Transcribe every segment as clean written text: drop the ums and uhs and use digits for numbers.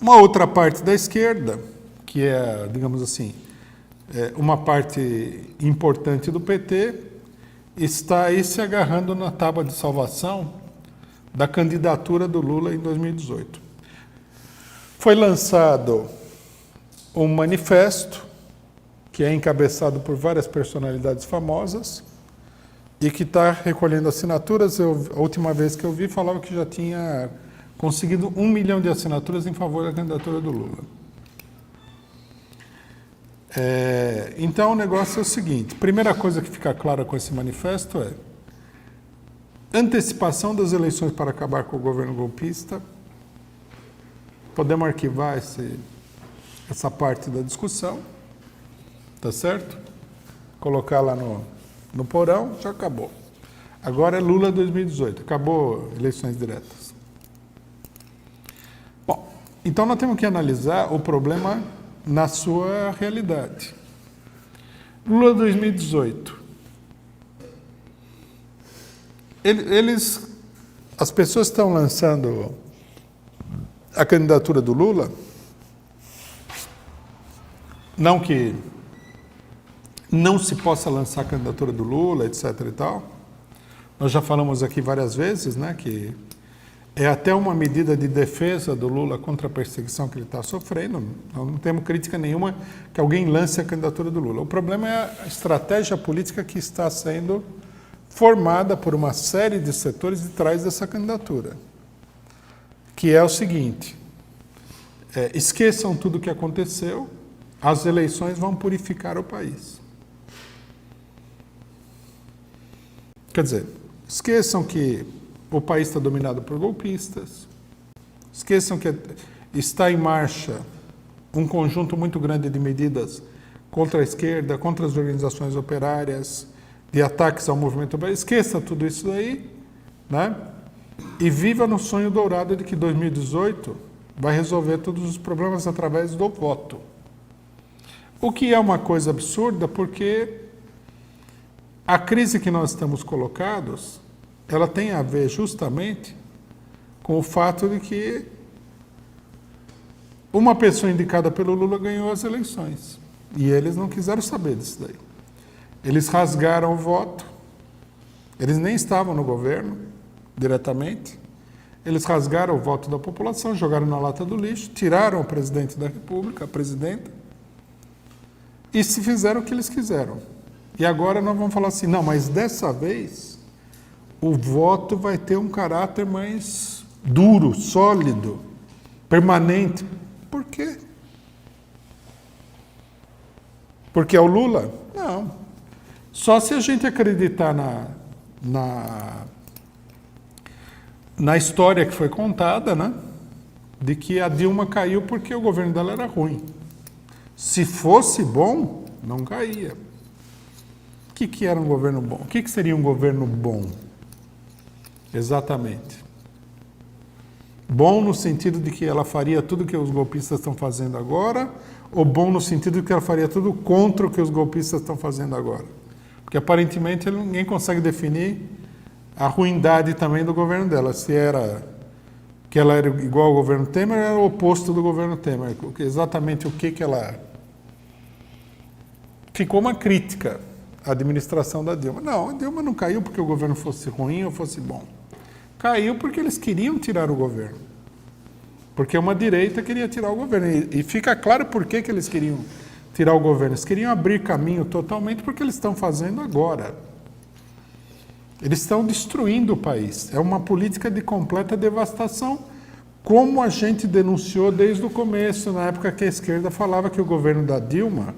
Uma outra parte da esquerda, que é, digamos assim, uma parte importante do PT, está aí se agarrando na tábua de salvação da candidatura do Lula em 2018. Foi lançado um manifesto que é encabeçado por várias personalidades famosas e que está recolhendo assinaturas. A última vez que eu vi falava que já tinha conseguido 1 milhão de assinaturas em favor da candidatura do Lula. Então o negócio é o seguinte, primeira coisa que fica clara com esse manifesto é antecipação das eleições para acabar com o governo golpista. Podemos arquivar essa parte da discussão, tá certo? Colocar lá no porão, já acabou. Agora é Lula 2018, acabou eleições diretas. Bom, então nós temos que analisar o problema na sua realidade. Lula 2018. As pessoas estão lançando a candidatura do Lula, não que não se possa lançar a candidatura do Lula, etc. e tal. Nós já falamos aqui várias vezes, né, que é até uma medida de defesa do Lula contra a perseguição que ele está sofrendo. Nós não temos crítica nenhuma que alguém lance a candidatura do Lula. O problema é a estratégia política que está sendo formada por uma série de setores de trás dessa candidatura. Que é o seguinte, esqueçam tudo o que aconteceu, as eleições vão purificar o país. Quer dizer, esqueçam que o país está dominado por golpistas, esqueçam que está em marcha um conjunto muito grande de medidas contra a esquerda, contra as organizações operárias, de ataques ao movimento operário. Esqueça tudo isso daí, né? E viva no sonho dourado de que 2018 vai resolver todos os problemas através do voto. O que é uma coisa absurda, porque a crise que nós estamos colocados, ela tem a ver justamente com o fato de que uma pessoa indicada pelo Lula ganhou as eleições. E eles não quiseram saber disso daí. Eles rasgaram o voto, eles nem estavam no governo diretamente, eles rasgaram o voto da população, jogaram na lata do lixo, tiraram o presidente da República, a presidenta, e se fizeram o que eles quiseram. E agora nós vamos falar assim, não, mas dessa vez o voto vai ter um caráter mais duro, sólido, permanente. Por quê? Porque é o Lula? Não. Só se a gente acreditar na história que foi contada, né? De que a Dilma caiu porque o governo dela era ruim. Se fosse bom, não caía. O que era um governo bom? O que seria um governo bom? Exatamente. Bom no sentido de que ela faria tudo o que os golpistas estão fazendo agora, ou bom no sentido de que ela faria tudo contra o que os golpistas estão fazendo agora? Porque aparentemente ninguém consegue definir a ruindade também do governo dela. Se era que ela era igual ao governo Temer, era o oposto do governo Temer. Exatamente o que ela... Ficou uma crítica à administração da Dilma. Não, a Dilma não caiu porque o governo fosse ruim ou fosse bom. Caiu porque eles queriam tirar o governo. Porque uma direita queria tirar o governo. E fica claro por que eles queriam tirar o governo. Eles queriam abrir caminho totalmente porque eles estão fazendo agora. Eles estão destruindo o país. É uma política de completa devastação, como a gente denunciou desde o começo, na época que a esquerda falava que o governo da Dilma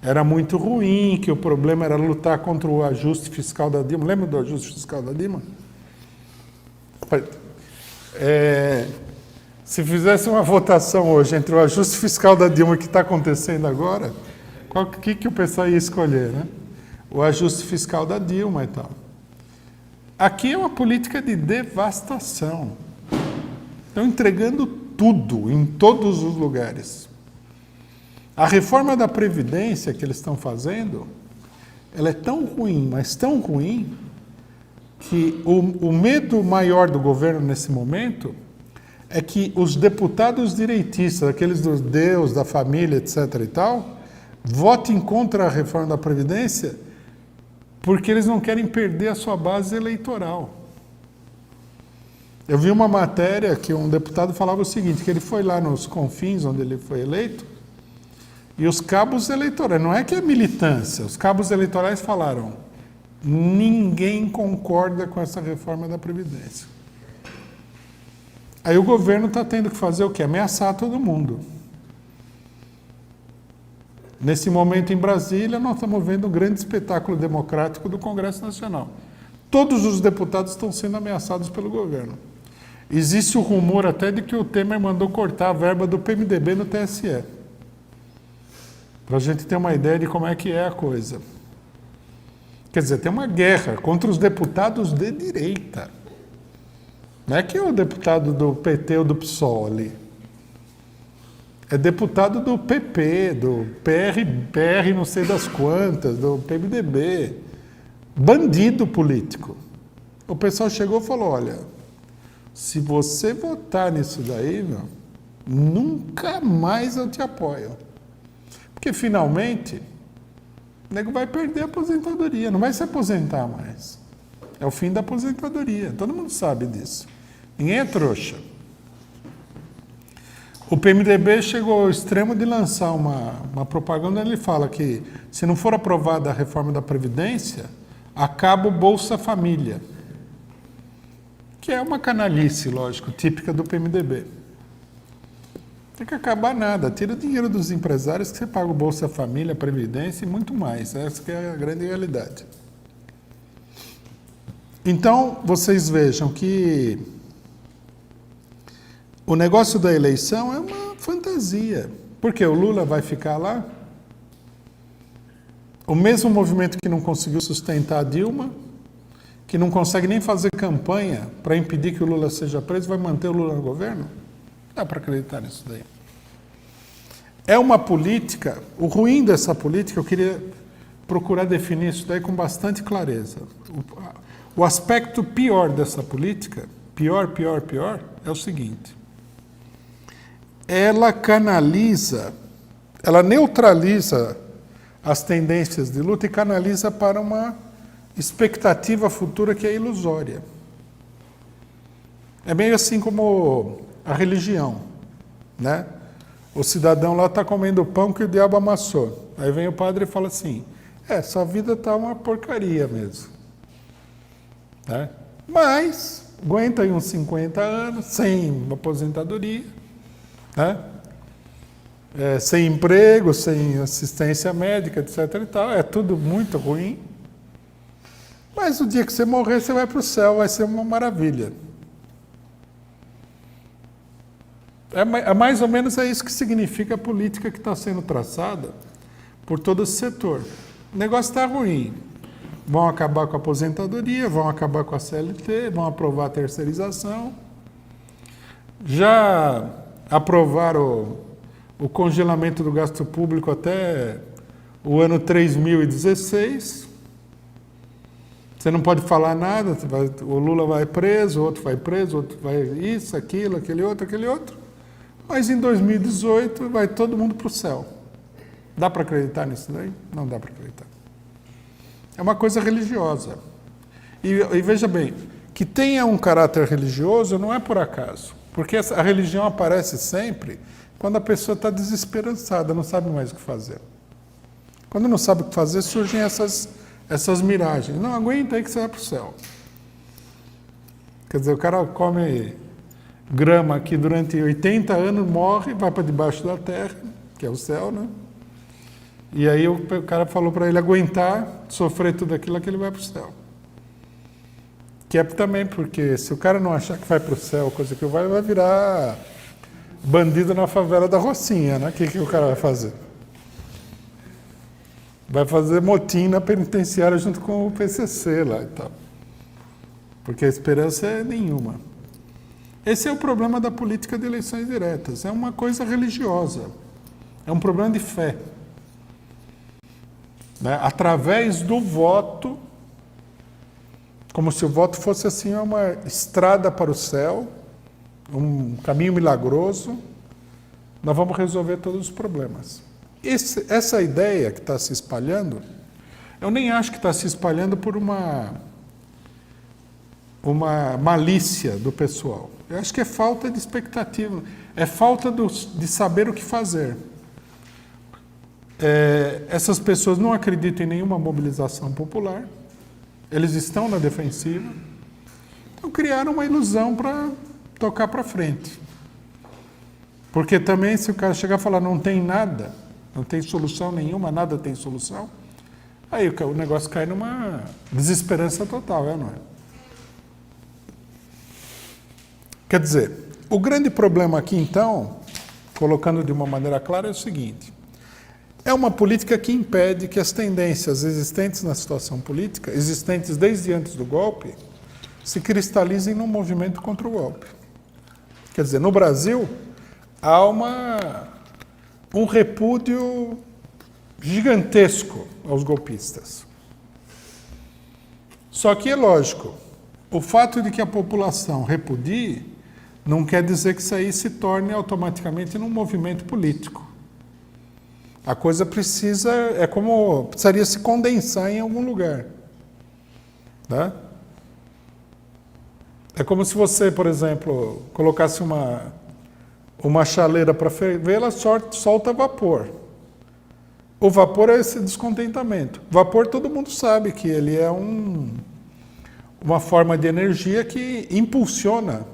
era muito ruim, que o problema era lutar contra o ajuste fiscal da Dilma. Lembra do ajuste fiscal da Dilma? Se fizesse uma votação hoje entre o ajuste fiscal da Dilma que está acontecendo agora, o que o pessoal ia escolher, né? O ajuste fiscal da Dilma e tal. Aqui é uma política de devastação. Estão entregando tudo, em todos os lugares. A reforma da Previdência que eles estão fazendo, ela é tão ruim, mas tão ruim, que o medo maior do governo nesse momento é que os deputados direitistas, aqueles do Deus, da família, etc. e tal, votem contra a reforma da Previdência porque eles não querem perder a sua base eleitoral. Eu vi uma matéria que um deputado falava o seguinte, que ele foi lá nos confins onde ele foi eleito, e os cabos eleitorais, não é que é militância, os cabos eleitorais falaram, ninguém concorda com essa reforma da Previdência. Aí o governo está tendo que fazer o quê? Ameaçar todo mundo. Nesse momento em Brasília, nós estamos vendo um grande espetáculo democrático do Congresso Nacional. Todos os deputados estão sendo ameaçados pelo governo. Existe o rumor até de que o Temer mandou cortar a verba do PMDB no TSE. Para a gente ter uma ideia de como é que é a coisa. Quer dizer, tem uma guerra contra os deputados de direita. Não é que é o deputado do PT ou do PSOL ali. É deputado do PP, do PR não sei das quantas, do PMDB. Bandido político. O pessoal chegou e falou, olha, se você votar nisso daí, meu, nunca mais eu te apoio. Porque finalmente, o nego vai perder a aposentadoria, não vai se aposentar mais. É o fim da aposentadoria, todo mundo sabe disso. Ninguém é trouxa. O PMDB chegou ao extremo de lançar uma propaganda onde ele fala que se não for aprovada a reforma da Previdência, acaba o Bolsa Família. Que é uma canalice, lógico, típica do PMDB. Tem que acabar nada, tira o dinheiro dos empresários que você paga o Bolsa Família, a Previdência e muito mais. Essa que é a grande realidade. Então, vocês vejam que o negócio da eleição é uma fantasia. Porque o Lula vai ficar lá? O mesmo movimento que não conseguiu sustentar a Dilma, que não consegue nem fazer campanha para impedir que o Lula seja preso, vai manter o Lula no governo? Dá para acreditar nisso daí. É uma política, o ruim dessa política, eu queria procurar definir isso daí com bastante clareza. O aspecto pior dessa política, pior, é o seguinte. Ela canaliza, ela neutraliza as tendências de luta e canaliza para uma expectativa futura que é ilusória. É meio assim como a religião, né? O cidadão lá está comendo pão que o diabo amassou. Aí vem o padre e fala assim, sua vida está uma porcaria mesmo. Né? Mas, aguenta aí uns 50 anos, sem aposentadoria, né? Sem emprego, sem assistência médica, etc. e tal. É tudo muito ruim. Mas o dia que você morrer, você vai para o céu, vai ser uma maravilha. Mais ou menos é isso que significa a política que está sendo traçada por todo esse setor. O negócio está ruim. Vão acabar com a aposentadoria, vão acabar com a CLT, vão aprovar a terceirização. Já aprovaram o congelamento do gasto público até o ano 3016. Você não pode falar nada, o Lula vai preso, o outro vai preso, o outro vai isso, aquilo, aquele outro. Mas em 2018 vai todo mundo para o céu. Dá para acreditar nisso daí? Não dá para acreditar. É uma coisa religiosa. E veja bem, que tenha um caráter religioso não é por acaso. Porque a religião aparece sempre quando a pessoa está desesperançada, não sabe mais o que fazer. Quando não sabe o que fazer, surgem essas miragens. Não, aguenta aí que você vai para o céu. Quer dizer, o cara come grama aqui durante 80 anos, morre, vai para debaixo da terra, que é o céu, né? E aí o cara falou para ele aguentar, sofrer tudo aquilo, que ele vai para o céu. Que é também porque se o cara não achar que vai para o céu, coisa que vai virar bandido na favela da Rocinha, né? O que o cara vai fazer? Vai fazer motim na penitenciária junto com o PCC lá e tal. Porque a esperança é nenhuma. Esse é o problema da política de eleições diretas. É uma coisa religiosa. É um problema de fé. Né? Através do voto, como se o voto fosse assim uma estrada para o céu, um caminho milagroso, nós vamos resolver todos os problemas. Essa ideia que está se espalhando, eu nem acho que está se espalhando por uma malícia do pessoal. Eu acho que é falta de expectativa, é falta de saber o que fazer. Essas pessoas não acreditam em nenhuma mobilização popular, eles estão na defensiva, então criaram uma ilusão para tocar para frente. Porque também, se o cara chegar e falar não tem nada, não tem solução nenhuma, nada tem solução, aí o negócio cai numa desesperança total, não é? Quer dizer, o grande problema aqui, então, colocando de uma maneira clara, é o seguinte: é uma política que impede que as tendências existentes na situação política, existentes desde antes do golpe, se cristalizem num movimento contra o golpe. Quer dizer, no Brasil, há um repúdio gigantesco aos golpistas. Só que é lógico, o fato de que a população repudie não quer dizer que isso aí se torne automaticamente num movimento político. A coisa precisaria se condensar em algum lugar. Né? É como se você, por exemplo, colocasse uma chaleira para ferver, ela solta vapor. O vapor é esse descontentamento. Vapor, todo mundo sabe que ele é uma forma de energia que impulsiona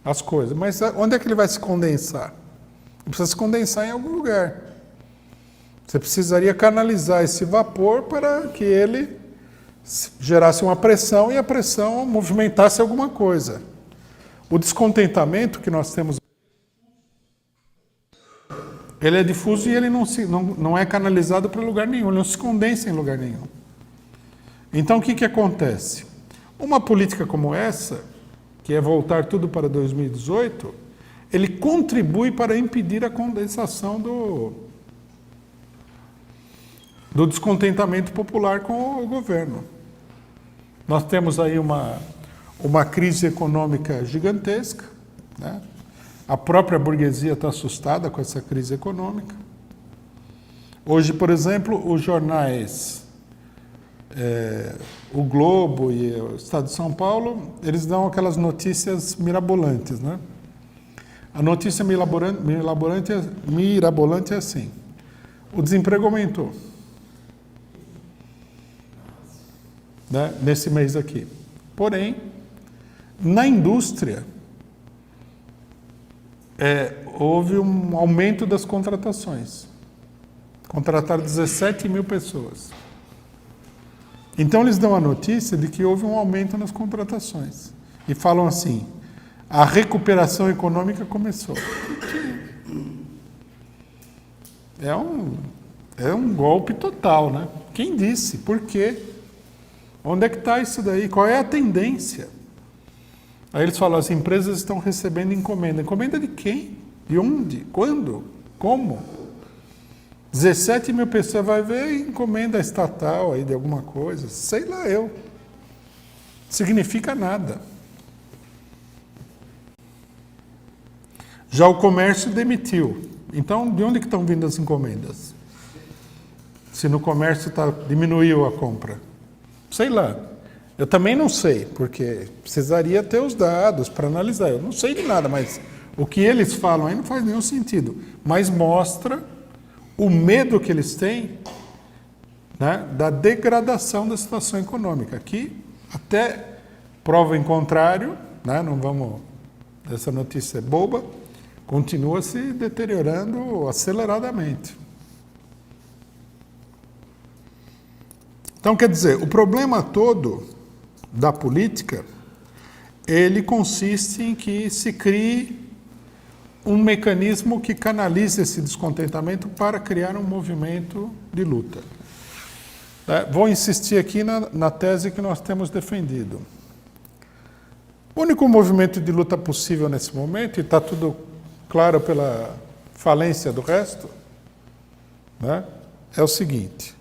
as coisas. Mas onde é que ele vai se condensar? Ele precisa se condensar em algum lugar. Você precisaria canalizar esse vapor para que ele gerasse uma pressão e a pressão movimentasse alguma coisa. O descontentamento que nós temos, ele é difuso e ele não é canalizado para lugar nenhum, ele não se condensa em lugar nenhum. Então o que acontece? Uma política como essa, que é voltar tudo para 2018, ele contribui para impedir a condensação do descontentamento popular com o governo. Nós temos aí uma crise econômica gigantesca, né? A própria burguesia está assustada com essa crise econômica. Hoje, por exemplo, os jornais, o Globo e o Estado de São Paulo, eles dão aquelas notícias mirabolantes, né? A notícia mirabolante é assim: o desemprego aumentou, né, nesse mês aqui. Porém, na indústria, houve um aumento das contratações. Contrataram 17 mil pessoas. Então, eles dão a notícia de que houve um aumento nas contratações. E falam assim: a recuperação econômica começou. É um golpe total, né? Quem disse? Por quê? Onde é que está isso daí? Qual é a tendência? Aí eles falam: as empresas estão recebendo encomenda. Encomenda de quem? De onde? Quando? Como? 17 mil pessoas, vai ver encomenda estatal aí de alguma coisa. Sei lá eu. Significa nada. Já o comércio demitiu. Então, de onde que estão vindo as encomendas? Se no comércio diminuiu a compra. Sei lá. Eu também não sei, porque precisaria ter os dados para analisar. Eu não sei de nada, mas o que eles falam aí não faz nenhum sentido. Mas mostra o medo que eles têm, né, da degradação da situação econômica. Aqui, até prova em contrário, né, não vamos... Essa notícia é boba, continua se deteriorando aceleradamente. Então, quer dizer, o problema todo da política, ele consiste em que se crie um mecanismo que canalize esse descontentamento para criar um movimento de luta. Vou insistir aqui na tese que nós temos defendido. O único movimento de luta possível nesse momento, e está tudo claro pela falência do resto, né, é o seguinte: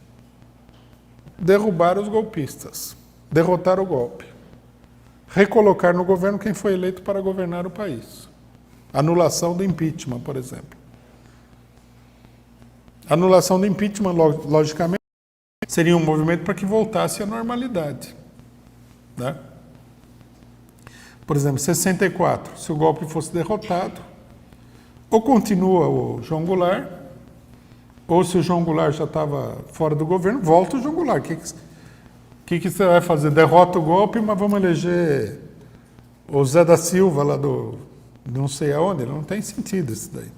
derrubar os golpistas, derrotar o golpe, recolocar no governo quem foi eleito para governar o país. Anulação do impeachment, por exemplo. Anulação do impeachment, logicamente, seria um movimento para que voltasse à normalidade, né? Por exemplo, 64, se o golpe fosse derrotado, ou continua o João Goulart, ou se o João Goulart já estava fora do governo, volta o João Goulart. O que você vai fazer? Derrota o golpe, mas vamos eleger o Zé da Silva lá do não sei aonde? Não tem sentido isso daí.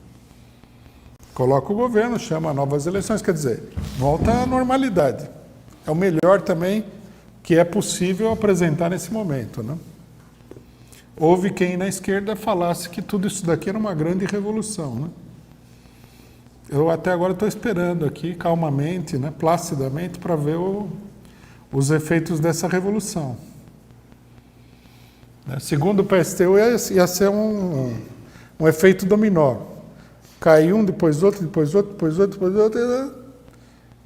Coloca o governo, chama novas eleições, quer dizer, volta à normalidade. É o melhor também que é possível apresentar nesse momento, né? Houve quem na esquerda falasse que tudo isso daqui era uma grande revolução, né? Eu até agora estou esperando aqui, calmamente, né, placidamente, para ver os efeitos dessa revolução. Segundo o PSTU, ia ser um efeito dominó. Cai um, depois outro, depois outro, depois outro, depois outro.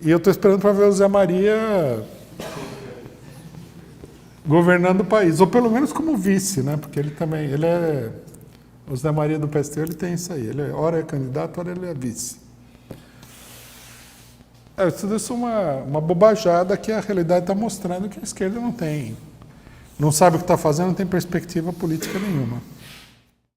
E eu estou esperando para ver o Zé Maria governando o país, ou pelo menos como vice, né? Porque o Zé Maria do PSTU, ele tem isso aí. Ele ora é candidato, ora ele é vice. Tudo isso é uma bobajada que a realidade está mostrando que a esquerda não sabe o que está fazendo, não tem perspectiva política nenhuma.